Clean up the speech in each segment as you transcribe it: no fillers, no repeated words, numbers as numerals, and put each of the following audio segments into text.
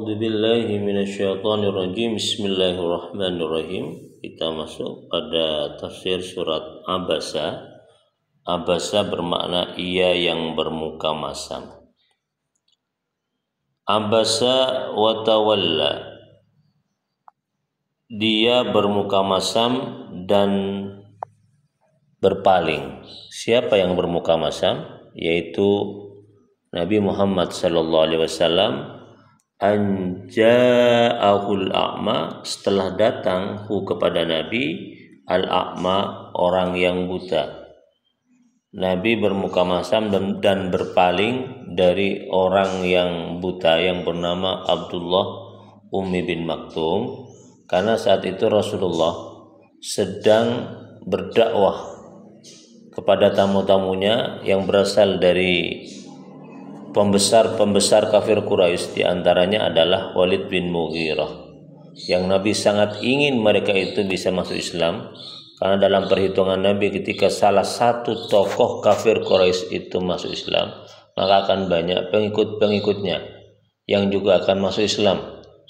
A'udzu billahi minasyaitonir rajim. Bismillahirrahmanirrahim. Kita masuk pada tafsir surat Abasa. Abasa bermakna ia yang bermuka masam. Abasa wa tawalla. Dia bermuka masam dan berpaling. Siapa yang bermuka masam? Yaitu Nabi Muhammad sallallahu alaihi wasallam. Anja'ahul a'ma, setelah datang kepada Nabi al-a'ma, orang yang buta. Nabi bermuka masam dan berpaling dari orang yang buta yang bernama Abdullah Ummi bin Maktum, karena saat itu Rasulullah sedang berdakwah kepada tamu-tamunya yang berasal dari pembesar kafir Quraisy, diantaranya adalah Walid bin Mughirah, yang Nabi sangat ingin mereka itu bisa masuk Islam, karena dalam perhitungan Nabi ketika salah satu tokoh kafir Quraisy itu masuk Islam, maka akan banyak pengikut-pengikutnya yang juga akan masuk Islam.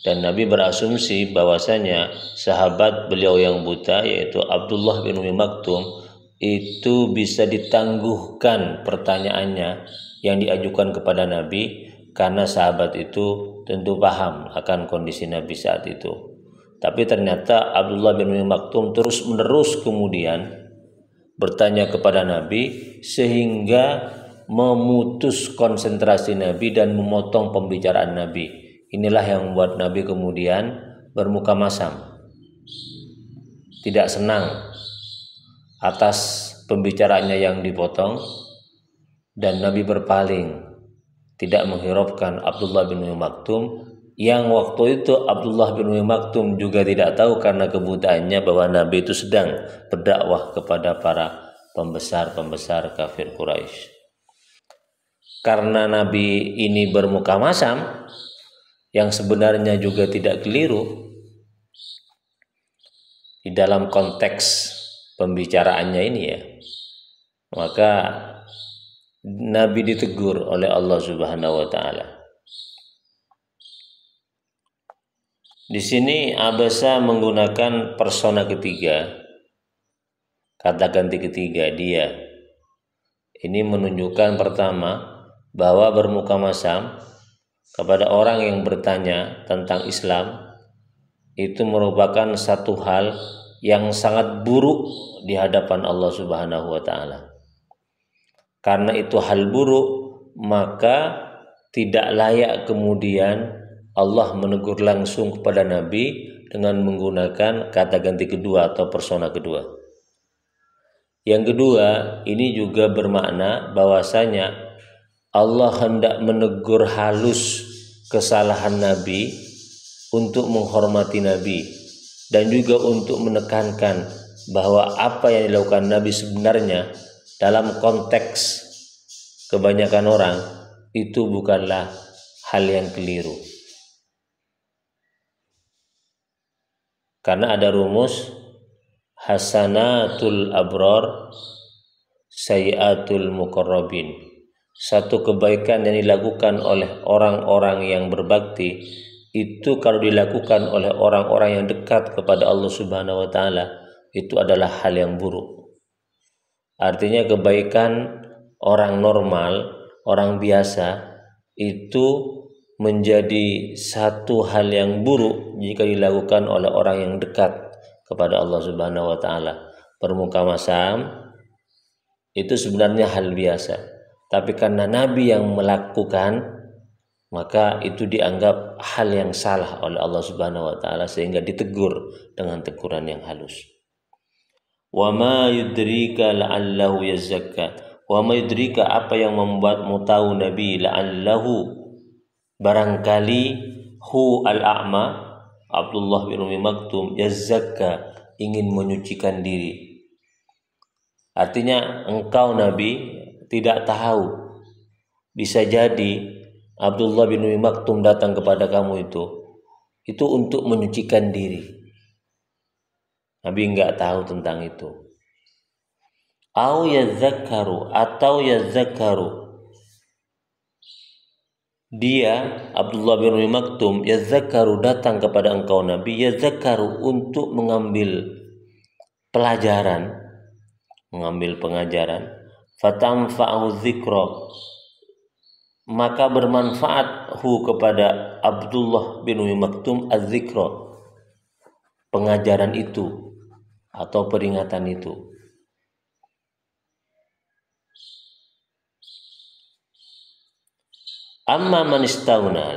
Dan Nabi berasumsi bahwasanya sahabat beliau yang buta, yaitu Abdullah bin Ummi Maktum, itu bisa ditangguhkan pertanyaannya yang diajukan kepada Nabi, karena sahabat itu tentu paham akan kondisi Nabi saat itu. Tapi ternyata Abdullah bin Ummi Maktum terus menerus kemudian bertanya kepada Nabi, sehingga memutus konsentrasi Nabi dan memotong pembicaraan Nabi. Inilah yang membuat Nabi kemudian bermuka masam, tidak senang atas pembicaraannya yang dipotong, dan Nabi berpaling, tidak menghiraukan Abdullah bin Ummi Maktum, yang waktu itu Abdullah bin Ummi Maktum juga tidak tahu karena kebutaannya bahwa Nabi itu sedang berdakwah kepada para pembesar kafir Quraisy. Karena Nabi ini bermuka masam, yang sebenarnya juga tidak keliru di dalam konteks pembicaraannya ini ya, maka Nabi ditegur oleh Allah Subhanahu wa taala. Di sini Abasa menggunakan persona ketiga, kata ganti ketiga, dia. Ini menunjukkan pertama bahwa bermuka masam kepada orang yang bertanya tentang Islam itu merupakan satu hal yang sangat buruk di hadapan Allah Subhanahu wa taala. Karena itu hal buruk, maka tidak layak kemudian Allah menegur langsung kepada Nabi dengan menggunakan kata ganti kedua atau persona kedua. Yang kedua, ini juga bermakna bahwasanya Allah hendak menegur halus kesalahan Nabi untuk menghormati Nabi, dan juga untuk menekankan bahwa apa yang dilakukan Nabi sebenarnya dalam konteks kebanyakan orang itu bukanlah hal yang keliru. Karena ada rumus hasanatul abrar sayyiatul muqarrabin. Satu kebaikan yang dilakukan oleh orang-orang yang berbakti itu kalau dilakukan oleh orang-orang yang dekat kepada Allah Subhanahu wa taala itu adalah hal yang buruk. Artinya kebaikan orang normal, orang biasa itu menjadi satu hal yang buruk jika dilakukan oleh orang yang dekat kepada Allah Subhanahu wa taala. Bermuka masam itu sebenarnya hal biasa, tapi karena Nabi yang melakukan, maka itu dianggap hal yang salah oleh Allah Subhanahu wa taala, sehingga ditegur dengan teguran yang halus. Wa ma yudrika la'allahu yazakka. Wa ma yudrika, apa yang membuatmu tahu Nabi, la'allahu, barangkali, hu al-a'ma, Abdullah bin Ummi Maktum, yazakka, ingin menyucikan diri. Artinya engkau Nabi tidak tahu, bisa jadi Abdullah bin Ummi Maktum datang kepada kamu itu untuk menyucikan diri. Nabi enggak tahu tentang itu. Au yazakkaru, atau yazakkaru, dia Abdullah bin Umi Maktum yazakaru datang kepada engkau Nabi, yazakaru untuk mengambil pelajaran, mengambil pengajaran, fatamfa'u dzikra, maka bermanfaat kepada Abdullah bin Umi Maktum az-dzikra, pengajaran itu atau peringatan itu. Amma man istaghna,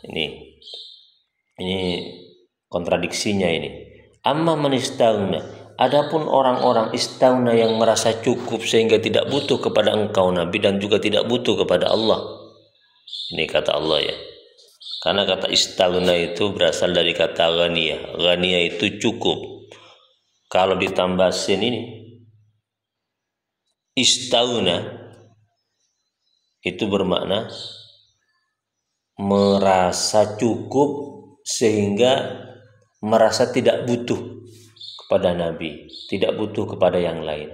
ini kontradiksinya ini. Amma man istaghna, adapun orang-orang istaghna yang merasa cukup sehingga tidak butuh kepada engkau Nabi dan juga tidak butuh kepada Allah. Ini kata Allah ya. Karena kata istaghna itu berasal dari kata ghaniyah. Ghaniyah itu cukup. Kalau ditambah sin ini istaghna itu bermakna merasa cukup sehingga merasa tidak butuh kepada Nabi, tidak butuh kepada yang lain.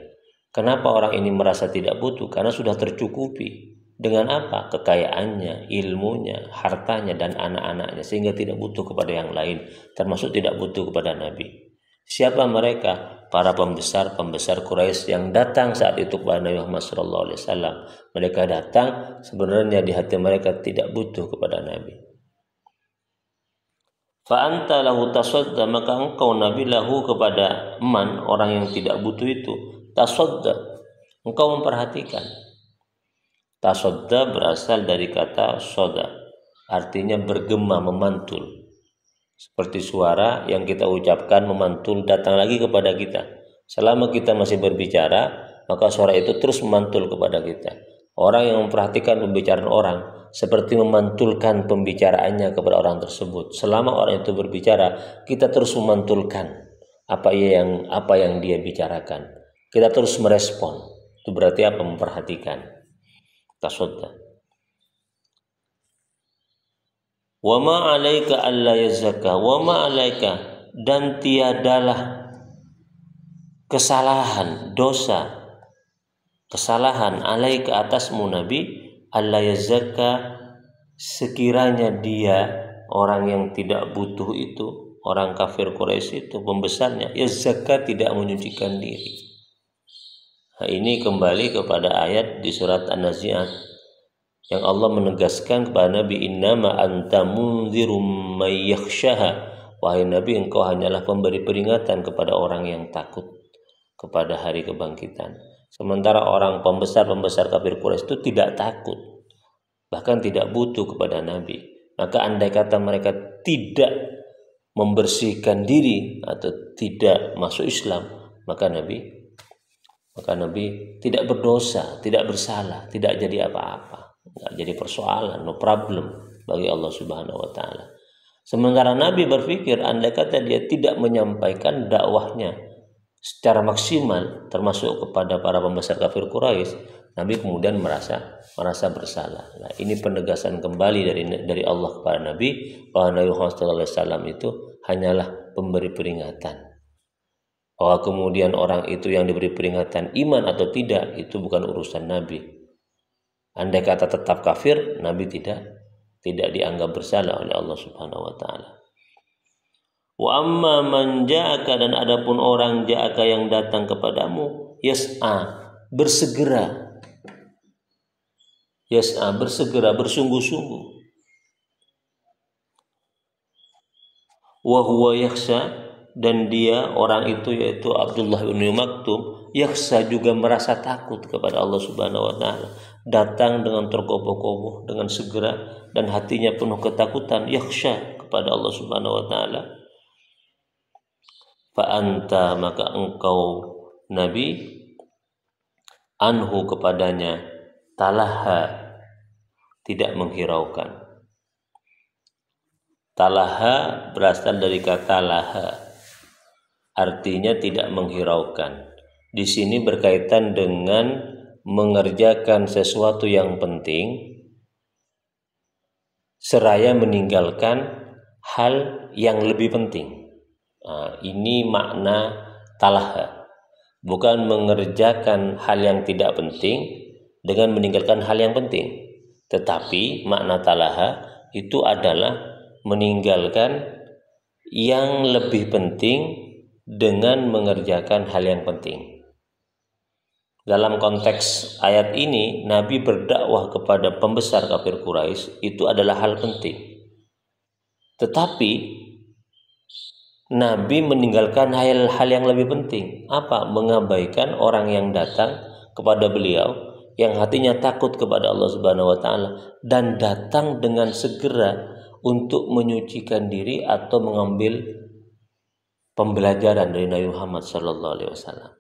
Kenapa orang ini merasa tidak butuh? Karena sudah tercukupi dengan apa? Kekayaannya, ilmunya, hartanya, dan anak-anaknya, sehingga tidak butuh kepada yang lain, termasuk tidak butuh kepada Nabi. Siapa mereka? Para pembesar Quraisy yang datang saat itu kepada Nabi Muhammad SAW. Mereka datang sebenarnya di hati mereka tidak butuh kepada Nabi. Fa anta lahu tasadda, maka engkau Nabi lahu kepada man, orang yang tidak butuh itu, tasadda, engkau memperhatikan. Tasadda berasal dari kata soda, artinya bergema, memantul. Seperti suara yang kita ucapkan memantul datang lagi kepada kita. Selama kita masih berbicara, maka suara itu terus memantul kepada kita. Orang yang memperhatikan pembicaraan orang seperti memantulkan pembicaraannya kepada orang tersebut. Selama orang itu berbicara, kita terus memantulkan apa yang dia bicarakan. Kita terus merespon. Itu berarti apa? Memperhatikan. Tasodda. Wa ma 'alaika alla yazakka, wa ma 'alaika, dan tiadalah kesalahan, dosa, kesalahan 'alaika atasmu Nabi, alla yazakka, sekiranya dia orang yang tidak butuh itu, orang kafir Quraisy itu, pembesarnya, yazakka, tidak menyucikan diri. Nah, ini kembali kepada ayat di surat An-Nazi'at yang Allah menegaskan kepada Nabi, innama anta munzirum may yakhshaha, wahai Nabi, engkau hanyalah pemberi peringatan kepada orang yang takut kepada hari kebangkitan. Sementara orang pembesar kafir Quraisy itu tidak takut, bahkan tidak butuh kepada Nabi. Maka andai kata mereka tidak membersihkan diri atau tidak masuk Islam, maka Nabi tidak berdosa, tidak bersalah, tidak jadi apa-apa. Nggak jadi persoalan, no problem bagi Allah Subhanahu wa Ta'ala. Sementara Nabi berpikir, andai kata dia tidak menyampaikan dakwahnya secara maksimal, termasuk kepada para pembesar kafir Quraisy, Nabi kemudian merasa bersalah. Nah, ini penegasan kembali dari Allah kepada Nabi bahwa Nabi Muhammad SAW itu hanyalah pemberi peringatan. Bahwa kemudian orang itu yang diberi peringatan iman atau tidak, itu bukan urusan Nabi. Andai kata tetap kafir, Nabi tidak dianggap bersalah oleh Allah Subhanahu wa Ta'ala. Wa amma man ja'aka, dan adapun orang ja'aka yang datang kepadamu, yas'a, bersegera, bersungguh-sungguh. Wa huwa yakhsha, dan dia orang itu yaitu Abdullah bin Maktum, yakhsha, juga merasa takut kepada Allah Subhanahu wa Ta'ala. Datang dengan tergopoh-gopoh, dengan segera, dan hatinya penuh ketakutan, yakhsha, kepada Allah Subhanahu wa Ta'ala. Fa anta, maka engkau Nabi, anhu, kepadanya, talaha, tidak menghiraukan. Talaha berasal dari kata laha, artinya tidak menghiraukan. Di sini berkaitan dengan mengerjakan sesuatu yang penting seraya meninggalkan hal yang lebih penting. Nah, ini makna talaha. Bukan mengerjakan hal yang tidak penting dengan meninggalkan hal yang penting. Tetapi makna talaha itu adalah meninggalkan yang lebih penting dengan mengerjakan hal yang penting. Dalam konteks ayat ini, Nabi berdakwah kepada pembesar kafir Quraisy itu adalah hal penting. Tetapi Nabi meninggalkan hal-hal yang lebih penting. Apa? Mengabaikan orang yang datang kepada beliau yang hatinya takut kepada Allah Subhanahu wa taala dan datang dengan segera untuk menyucikan diri atau mengambil pembelajaran dari Nabi Muhammad sallallahu alaihi wasallam.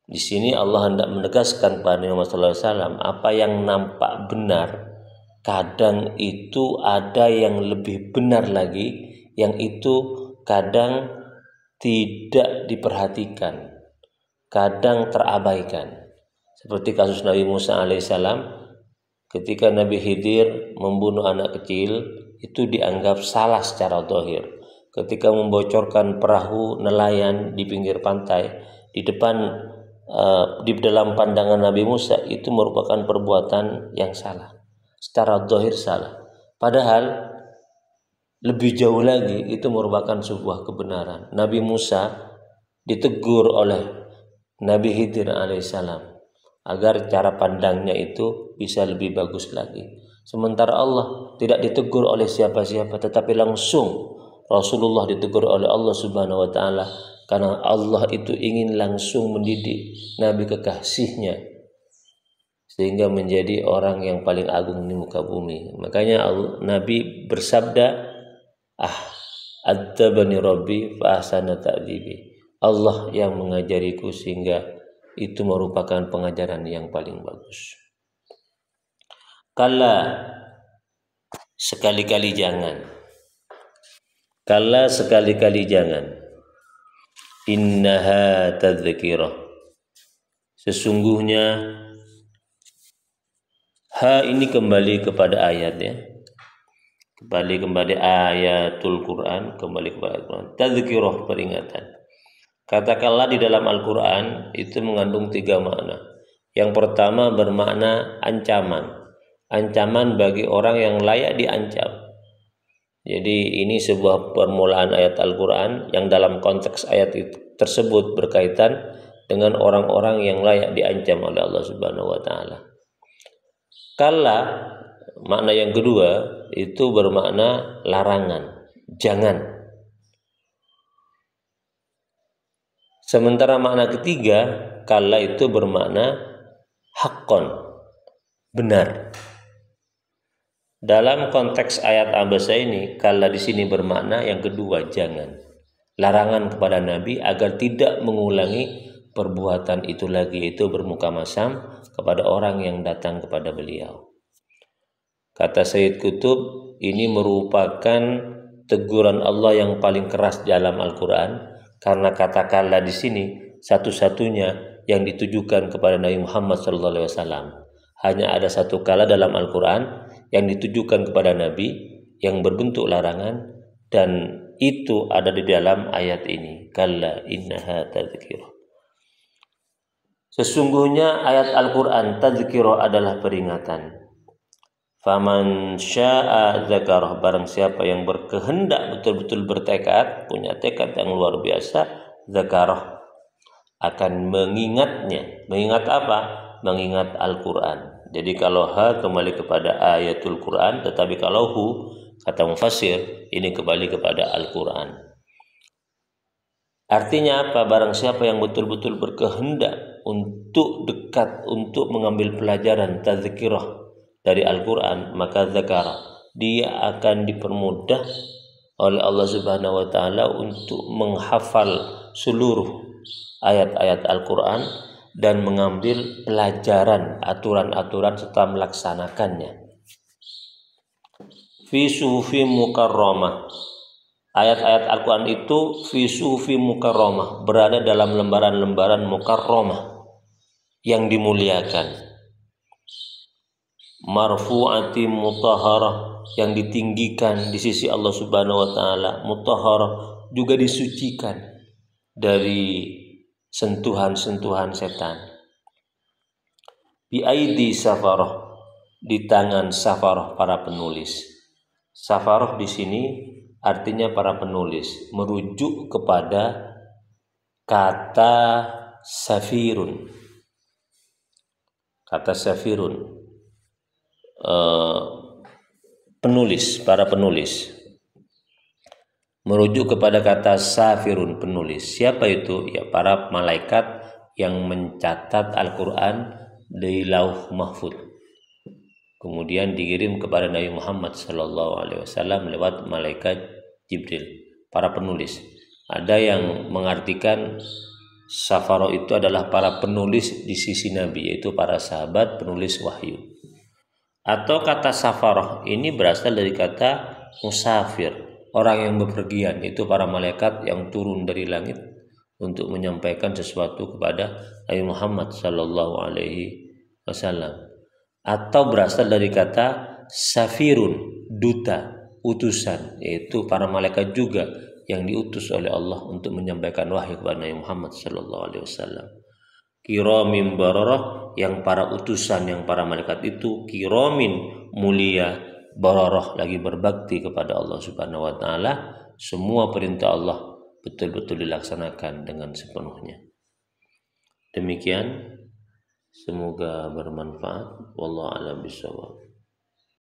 Di sini Allah hendak menegaskan kepada Nabi Muhammad sallallahu alaihi wasallam apa yang nampak benar kadang itu ada yang lebih benar lagi, yang itu kadang tidak diperhatikan, kadang terabaikan. Seperti kasus Nabi Musa alaihissalam, ketika Nabi Khidir membunuh anak kecil, itu dianggap salah secara zahir. Ketika membocorkan perahu nelayan di pinggir pantai, di dalam pandangan Nabi Musa itu merupakan perbuatan yang salah, secara zahir salah. Padahal lebih jauh lagi itu merupakan sebuah kebenaran. Nabi Musa ditegur oleh Nabi Khidir alaihissalam agar cara pandangnya itu bisa lebih bagus lagi. Sementara Allah tidak ditegur oleh siapa-siapa, tetapi langsung Rasulullah ditegur oleh Allah Subhanahu wa taala, karena Allah itu ingin langsung mendidik Nabi kekasihnya sehingga menjadi orang yang paling agung di muka bumi. Makanya Nabi bersabda, adzabani Rabbi fa ahsana ta'dibi. Allah yang mengajariku sehingga itu merupakan pengajaran yang paling bagus. Kalla, sekali-kali jangan. Kalla, sekali-kali jangan. Innaha tadzkirah. Sesungguhnya ha ini kembali kepada ayat ya. Kembali ayatul Quran, kembali kepada Al-Quran. Tadzkirah, peringatan. Katakanlah di dalam Al-Quran itu mengandung 3 makna. Yang pertama bermakna ancaman. Ancaman bagi orang yang layak diancam. Jadi ini sebuah permulaan ayat Al-Quran yang dalam konteks ayat tersebut berkaitan dengan orang-orang yang layak diancam oleh Allah Subhanahu wa taala. Kalla, makna yang kedua itu bermakna larangan, jangan. Sementara makna ketiga, kalla itu bermakna haqqon, benar. Dalam konteks ayat abasa ini, kalla di sini bermakna yang kedua, jangan. Larangan kepada Nabi agar tidak mengulangi perbuatan itu lagi, yaitu bermuka masam kepada orang yang datang kepada beliau. Kata Sayyid Qutb, ini merupakan teguran Allah yang paling keras dalam Al-Quran. Karena kata kalla di sini satu-satunya yang ditujukan kepada Nabi Muhammad SAW. Hanya ada satu kalla dalam Al-Quran yang ditujukan kepada Nabi yang berbentuk larangan, dan itu ada di dalam ayat ini. Kalla innaha tadzkirah. Sesungguhnya ayat Al-Quran tadzkirah adalah peringatan. Faman syaa dzakarah, barang siapa yang berkehendak betul-betul bertekad, punya tekad yang luar biasa, dzakarah, akan mengingatnya. Mengingat apa? Mengingat Al-Quran. Jadi kalau ha kembali kepada ayatul Quran, tetapi kalau hu, kata mufassir, ini kembali kepada Al-Quran. Artinya apa? Barang siapa yang betul-betul berkehendak untuk dekat, untuk mengambil pelajaran tadzkirah dari Al-Quran, maka zakara, dia akan dipermudah oleh Allah Subhanahu wa taala untuk menghafal seluruh ayat-ayat Al-Quran dan mengambil pelajaran, aturan-aturan serta melaksanakannya. Fi suhufi mukarramah. Ayat-ayat Al-Quran itu fi suhufi mukarramah, berada dalam lembaran-lembaran mukarramah yang dimuliakan. Marfu'ati mutahharah, yang ditinggikan di sisi Allah Subhanahu wa taala. Mutahharah, juga disucikan dari sentuhan-sentuhan setan. Bi aidi safarah, di tangan safaroh para penulis. Safaroh di sini artinya para penulis, merujuk kepada kata safirun. Kata safirun, penulis, para penulis. Merujuk kepada kata safirun, penulis. Siapa itu? Ya, para malaikat yang mencatat Al-Quran di Lauh Mahfud. Kemudian dikirim kepada Nabi Muhammad SAW lewat malaikat Jibril, para penulis. Ada yang mengartikan safaroh itu adalah para penulis di sisi Nabi, yaitu para sahabat penulis wahyu. Atau kata safaroh ini berasal dari kata musafir, orang yang bepergian, itu para malaikat yang turun dari langit untuk menyampaikan sesuatu kepada Nabi Muhammad SAW. Atau berasal dari kata safirun, duta, utusan, yaitu para malaikat juga yang diutus oleh Allah untuk menyampaikan wahyu kepada Nabi Muhammad SAW. Kiramin bararah, yang para utusan, yang para malaikat itu kiramin, mulia, bararah, lagi berbakti kepada Allah Subhanahu wa taala. Semua perintah Allah betul-betul dilaksanakan dengan sepenuhnya. Demikian, semoga bermanfaat. Wallahu a'lam bishawab.